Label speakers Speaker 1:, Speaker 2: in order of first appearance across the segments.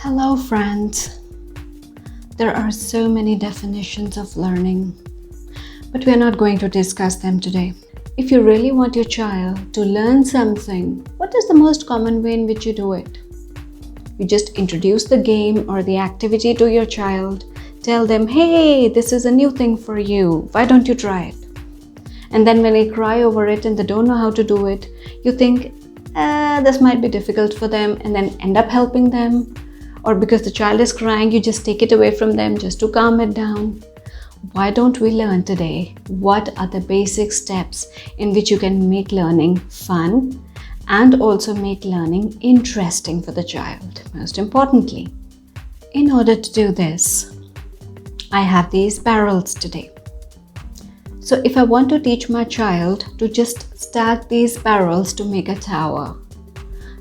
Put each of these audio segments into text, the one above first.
Speaker 1: Hello friends. There are so many definitions of learning, but we are not going to discuss them today. If you really want your child to learn something, what is the most common way in which you do it? You just introduce the game or the activity to your child, tell them, hey, this is a new thing for you, why don't you try it? And then when they cry over it and they don't know how to do it, you think, this might be difficult for them, and then end up helping them. Or because the child is crying, you just take it away from them just to calm it down. Why don't we learn today what are the basic steps in which you can make learning fun and also make learning interesting for the child, most importantly. In order to do this, I have these barrels today. So if I want to teach my child to just stack these barrels to make a tower,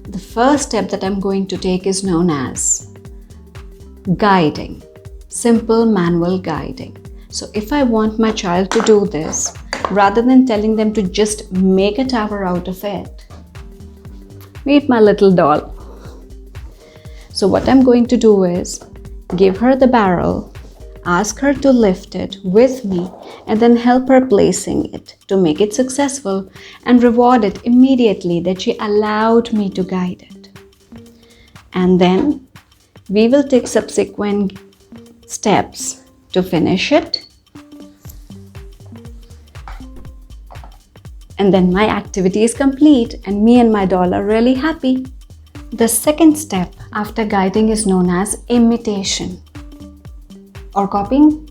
Speaker 1: the first step that I'm going to take is known as guiding, simple manual guiding. So if I want my child to do this, rather than telling them to just make a tower out of it, meet my little doll. So what I'm going to do is give her the barrel, ask her to lift it with me, and then help her placing it to make it successful and reward it immediately that she allowed me to guide it. And then we will take subsequent steps to finish it. And then my activity is complete and me and my doll are really happy. The second step after guiding is known as imitation or copying.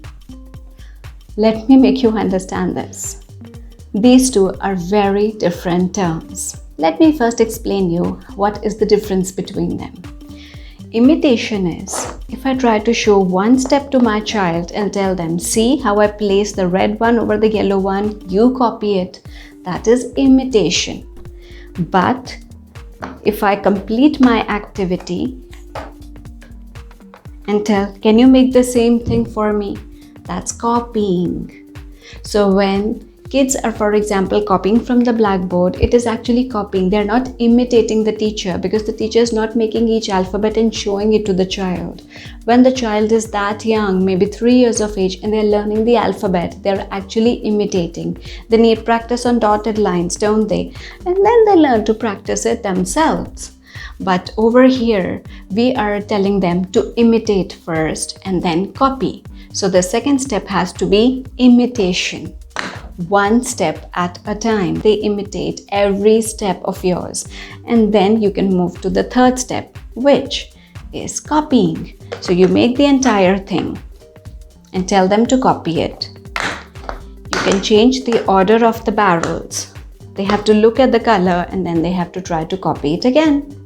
Speaker 1: Let me make you understand this. These two are very different terms. Let me first explain you what is the difference between them. Imitation is if I try to show one step to my child and tell them, see how I place the red one over the yellow one, you copy it. That is imitation. But if I complete my activity and tell, can you make the same thing for me? That's copying. So when kids are, for example, copying from the blackboard, it is actually copying. They're not imitating the teacher because the teacher is not making each alphabet and showing it to the child. When the child is that young, maybe 3 years of age, and they're learning the alphabet, they're actually imitating. They need practice on dotted lines, don't they? And then they learn to practice it themselves. But over here, we are telling them to imitate first and then copy. So the second step has to be imitation. One step at a time. They imitate every step of yours. And then you can move to the third step, which is copying. So you make the entire thing and tell them to copy it. You can change the order of the barrels. They have to look at the color and then they have to try to copy it again.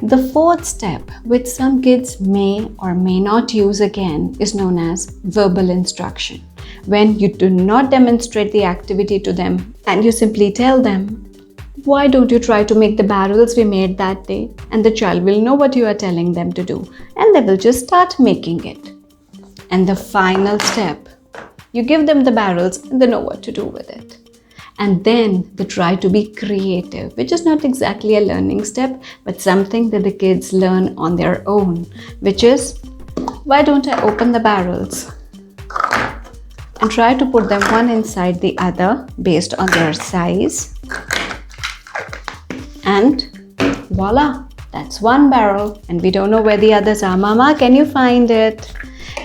Speaker 1: The fourth step, which some kids may or may not use again, is known as verbal instruction. When you do not demonstrate the activity to them and you simply tell them, why don't you try to make the barrels we made that day? And the child will know what you are telling them to do and they will just start making it. And the final step, you give them the barrels and they know what to do with it. And then they try to be creative, which is not exactly a learning step, but something that the kids learn on their own, which is, why don't I open the barrels and try to put them one inside the other based on their size. And voila, that's one barrel and we don't know where the others are. Mama, can you find it?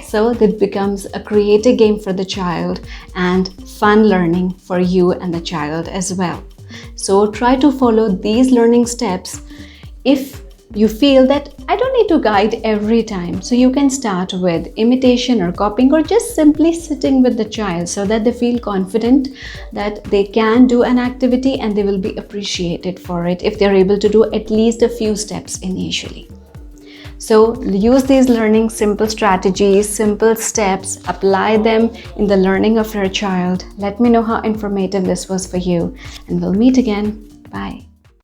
Speaker 1: So that becomes a creative game for the child and fun learning for you and the child as well. So try to follow these learning steps if you feel that I don't need to guide every time. So you can start with imitation or copying or just simply sitting with the child so that they feel confident that they can do an activity and they will be appreciated for it if they're able to do at least a few steps initially. So use these learning simple strategies, simple steps, apply them in the learning of your child. Let me know how informative this was for you and we'll meet again. Bye.